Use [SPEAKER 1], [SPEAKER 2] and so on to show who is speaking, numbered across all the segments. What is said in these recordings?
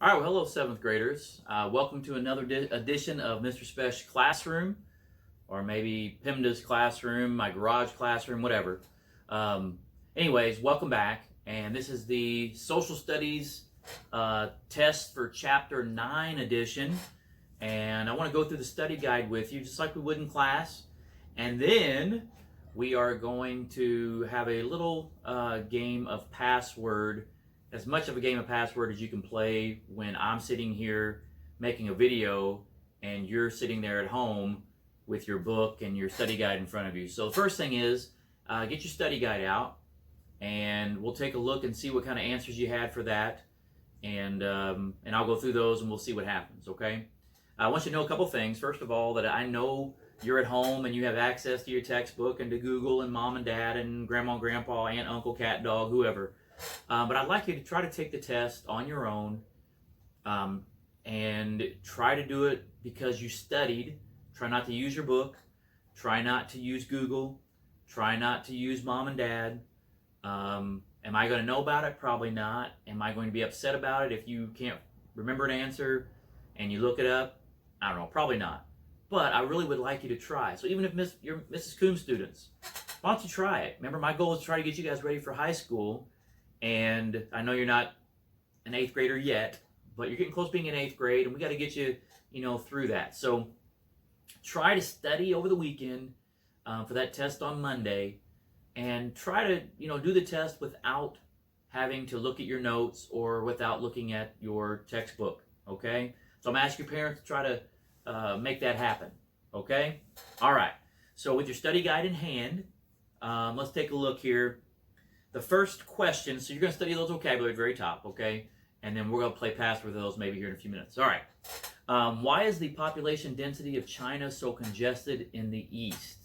[SPEAKER 1] All right, well, hello, seventh graders. Welcome to another edition of Mr. Spesh Classroom, or maybe PIMDA's classroom, my garage classroom, whatever. Anyways, welcome back. And this is the Social Studies test for Chapter 9 edition. And I want to go through the study guide with you, just like we would in class. And then we are going to have a little game of password, as much of a game of password as you can play when I'm sitting here making a video and you're sitting there at home with your book and your study guide in front of you. So the first thing is get your study guide out and we'll take a look and see what kind of answers you had for that, and I'll go through those and we'll see what happens. Okay, I want you to know a couple things. First of all, that I know you're at home and you have access to your textbook and to Google and mom and dad and grandma and grandpa, aunt, uncle, cat, dog, whoever. But I'd like you to try to take the test on your own and try to do it because you studied. Try not to use your book. Try not to use Google. Try not to use mom and dad. Am I going to know about it? Probably not. Am I going to be upset about it if you can't remember an answer and you look it up? I don't know. Probably not. But I really would like you to try. So even if you're Mrs. Coombs students, why don't you try it? Remember, my goal is to try to get you guys ready for high school. And I know you're not an 8th grader yet, but you're getting close to being in 8th grade, and we got to get you, through that. So try to study over the weekend for that test on Monday, and try to, do the test without having to look at your notes or without looking at your textbook. Okay? So I'm asking your parents to try to make that happen. Okay? All right. So with your study guide in hand, let's take a look here. The first question, so you're going to study those vocabulary at the very top, okay? And then we're going to play password with those maybe here in a few minutes. All right. Why is the population density of China so congested in the east?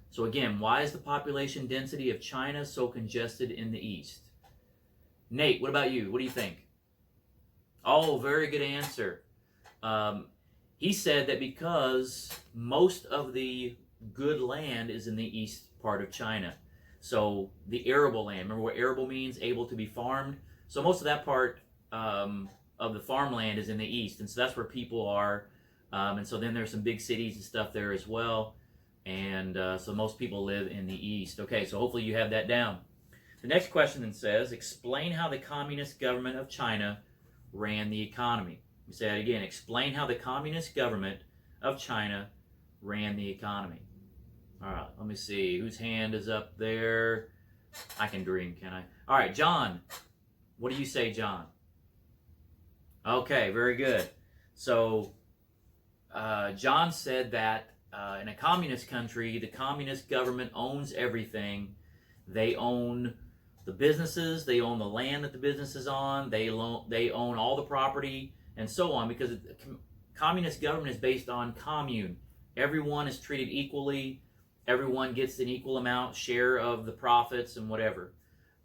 [SPEAKER 1] So again, why is the population density of China so congested in the east? Nate, what about you? What do you think? Oh, very good answer. He said that because most of the good land is in the east part of China. So the arable land, remember what arable means? Able to be farmed. So most of that part of the farmland is in the east, and so that's where people are. And so then there's some big cities and stuff there as well. And so most people live in the east. Okay, so hopefully you have that down. The next question then says, explain how the Communist government of China ran the economy. Let me say that again. Explain how the Communist government of China ran the economy. All right, let me see. Whose hand is up there? I can dream, can I? All right, John. What do you say, John? Okay, very good. So, John said that in a communist country, the communist government owns everything. They own the businesses. They own the land that the business is on. They own all the property and so on, because the communist government is based on commune. Everyone is treated equally. Everyone gets an equal amount share of the profits and whatever.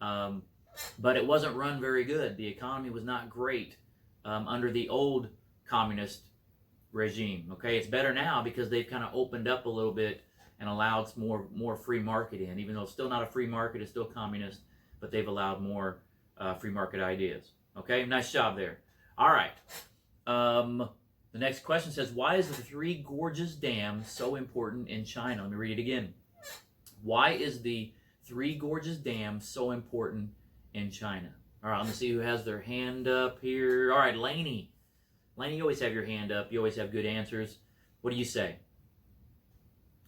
[SPEAKER 1] But it wasn't run very good. The economy was not great under the old communist regime. Okay, it's better now because they've kind of opened up a little bit and allowed more free market in. Even though it's still not a free market, it's still communist, but they've allowed more free market ideas. Okay, nice job there. All right. The next question says, why is the Three Gorges Dam so important in China? Let me read it again. Why is the Three Gorges Dam so important in China? All right, let me see who has their hand up here. All right, Lainey. Lainey, you always have your hand up. You always have good answers. What do you say?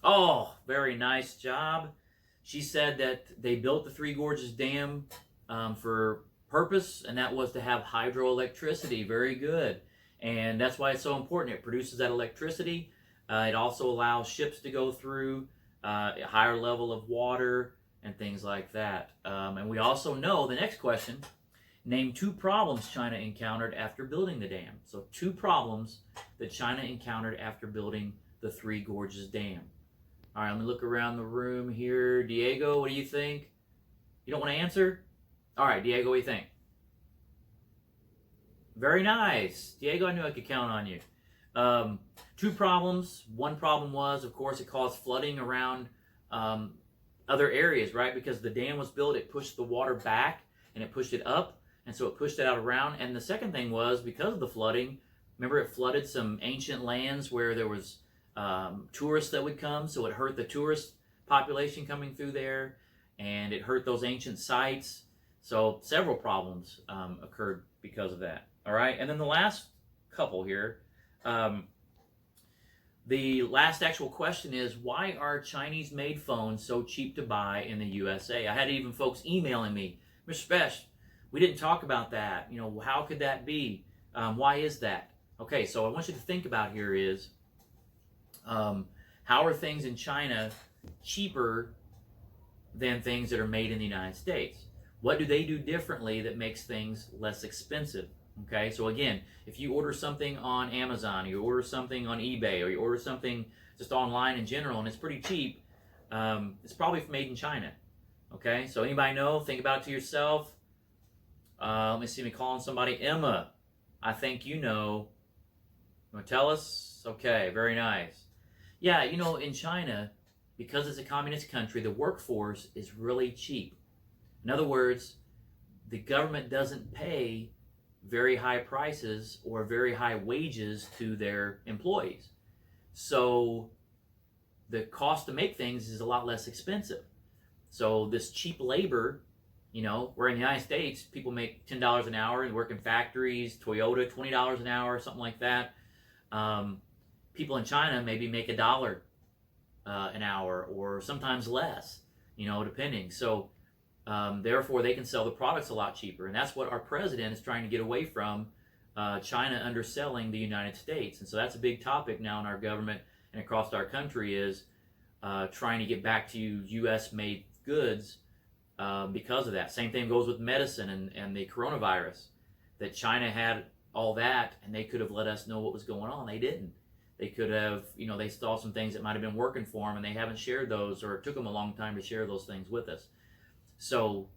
[SPEAKER 1] Oh, very nice job. She said that they built the Three Gorges Dam for purpose, and that was to have hydroelectricity. Very good. And that's why it's so important. It produces that electricity. It also allows ships to go through a higher level of water and things like that. And we also know the next question, name 2 problems China encountered after building the dam. So 2 problems that China encountered after building the Three Gorges Dam. All right, let me look around the room here. Diego, what do you think? You don't want to answer? All right, Diego, what do you think? Very nice. Diego, I knew I could count on you. 2 problems. One problem was, of course, it caused flooding around other areas, right? Because the dam was built, it pushed the water back and it pushed it up. and so it pushed it out around. And the second thing was, because of the flooding, remember it flooded some ancient lands where there was tourists that would come, so it hurt the tourist population coming through there, and it hurt those ancient sites. So several problems occurred because of that. All right, and then the last couple here. The last actual question is, why are Chinese-made phones so cheap to buy in the USA? I had even folks emailing me, Mr. Spesh, we didn't talk about that. You know, how could that be? Why is that? Okay, so I want you to think about here is, how are things in China cheaper than things that are made in the United States? What do they do differently that makes things less expensive? Okay, so again, if you order something on Amazon, or you order something on eBay, or you order something just online in general, and it's pretty cheap, it's probably made in China. Okay, so anybody know? Think about it to yourself. Let me see me calling somebody. Emma, I think you know. You want to tell us? Okay, very nice. Yeah, you know, in China, because it's a communist country, the workforce is really cheap. In other words, the government doesn't pay very high prices or very high wages to their employees. So the cost to make things is a lot less expensive. So this cheap labor, you know, where in the United States, people make $10 an hour and work in factories, Toyota, $20 an hour, something like that. People in China maybe make $1 an hour, or sometimes less, you know, depending. So therefore, they can sell the products a lot cheaper. And that's what our president is trying to get away from, China underselling the United States. And so that's a big topic now in our government and across our country, is trying to get back to U.S.-made goods because of that. Same thing goes with medicine and the coronavirus, that China had all that, and they could have let us know what was going on. They didn't. They could have, you know, they saw some things that might have been working for them, and they haven't shared those, or it took them a long time to share those things with us. So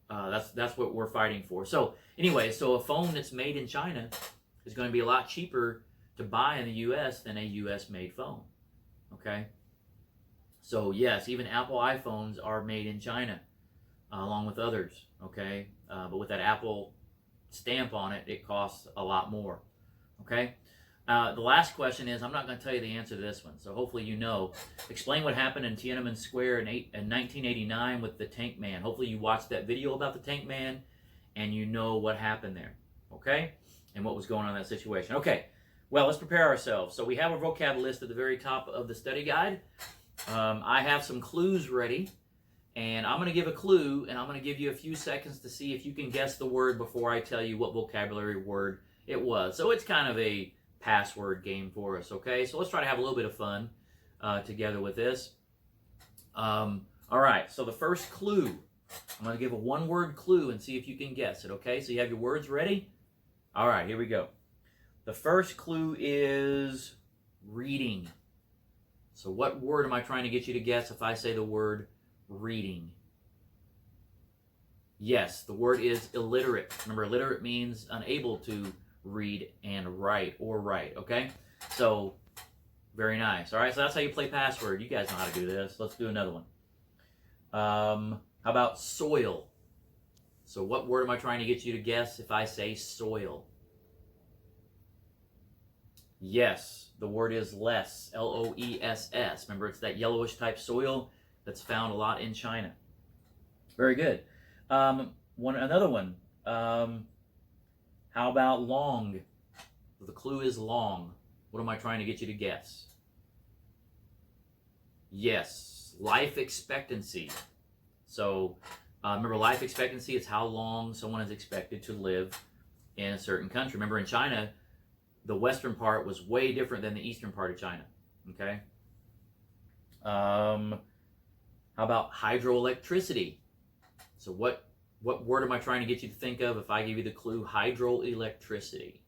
[SPEAKER 1] that's what we're fighting for. So anyway, so a phone that's made in China is going to be a lot cheaper to buy in the U.S. than a U.S.-made phone. Okay? So yes, even Apple iPhones are made in China, along with others. Okay? But with that Apple stamp on it, it costs a lot more. Okay? The last question is, I'm not going to tell you the answer to this one, so hopefully you know. Explain what happened in Tiananmen Square in 1989 with the Tank Man. Hopefully you watched that video about the Tank Man, and you know what happened there, okay? And what was going on in that situation. Okay, well, let's prepare ourselves. So we have a vocab list at the very top of the study guide. I have some clues ready, and I'm going to give a clue, and I'm going to give you a few seconds to see if you can guess the word before I tell you what vocabulary word it was. So it's kind of a password game for us, okay? So let's try to have a little bit of fun together with this. All right, so the first clue, I'm going to give a one-word clue and see if you can guess it, okay? So you have your words ready? All right, here we go. The first clue is reading. So what word am I trying to get you to guess if I say the word reading? Yes, the word is illiterate. Remember, illiterate means unable to read and write, okay? So, very nice. All right, so that's how you play password. You guys know how to do this. Let's do another one. How about soil? So what word am I trying to get you to guess if I say soil? Yes, the word is less, L-O-E-S-S. Remember, it's that yellowish type soil that's found a lot in China. Very good. Another one. How about long? The clue is long. What am I trying to get you to guess? Yes, life expectancy. So remember, life expectancy is how long someone is expected to live in a certain country. Remember, in China, the western part was way different than the eastern part of China. Okay. How about hydroelectricity? So what word am I trying to get you to think of if I give you the clue hydroelectricity?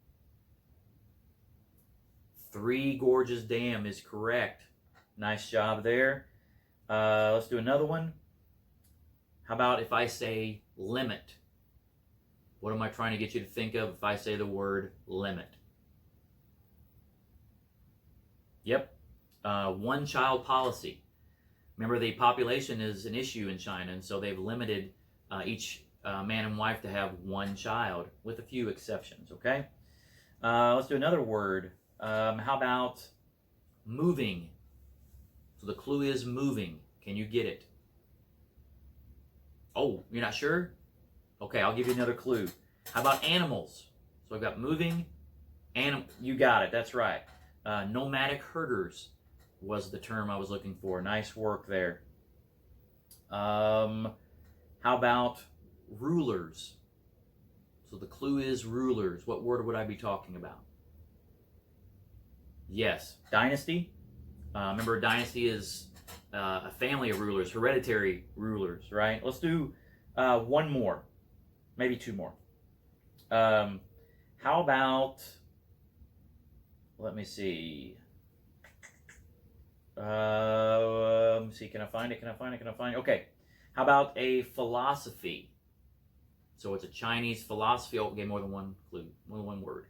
[SPEAKER 1] Three Gorges Dam is correct. Nice job there. Let's do another one. How about if I say limit? What am I trying to get you to think of if I say the word limit? Yep. One-child policy. Remember, the population is an issue in China, and so they've limited each man and wife to have one child, with a few exceptions, okay? Let's do another word. How about moving? So the clue is moving. Can you get it? Oh, you're not sure? Okay, I'll give you another clue. How about animals? So I've got moving, you got it, that's right. Nomadic herders was the term I was looking for. Nice work there. How about rulers? So the clue is rulers. What word would I be talking about? Yes, dynasty. Remember, a dynasty is a family of rulers, hereditary rulers, right? Let's do one more, maybe two more. How about, let me see. Let me see, can I find it? Okay. How about a philosophy? So it's a Chinese philosophy. Oh, okay, more than one clue, more than one word.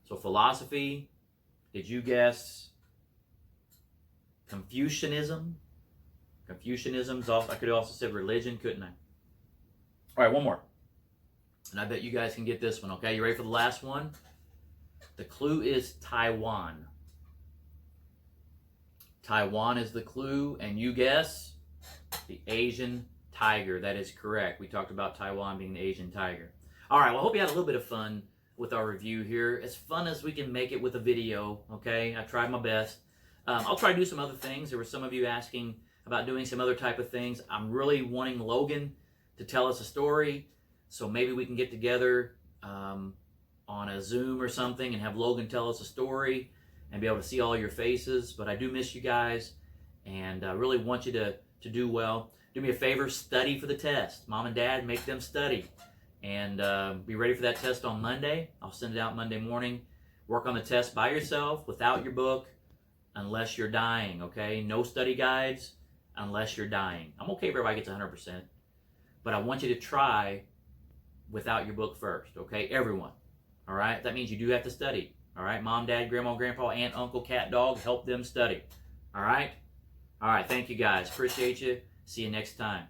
[SPEAKER 1] So philosophy, did you guess Confucianism? Confucianism's also, I could have also said religion, couldn't I? All right, one more. And I bet you guys can get this one, okay? You ready for the last one? The clue is Taiwan. Taiwan is the clue, and you guess the Asian tiger. That is correct. We talked about Taiwan being the Asian tiger. All right, well, I hope you had a little bit of fun with our review here. As fun as we can make it with a video, okay? I tried my best. I'll try to do some other things. There were some of you asking about doing some other type of things. I'm really wanting Logan to tell us a story, so maybe we can get together on a Zoom or something and have Logan tell us a story and be able to see all your faces. But I do miss you guys, and I really want you to do well. Do me a favor, study for the test. Mom and Dad, make them study. And be ready for that test on Monday. I'll send it out Monday morning. Work on the test by yourself, without your book, unless you're dying, okay? No study guides unless you're dying. I'm okay if everybody gets 100%, but I want you to try without your book first, okay? Everyone, all right? That means you do have to study, all right? Mom, Dad, Grandma, Grandpa, Aunt, Uncle, Cat, Dog, help them study, all right? All right, thank you guys. Appreciate you. See you next time.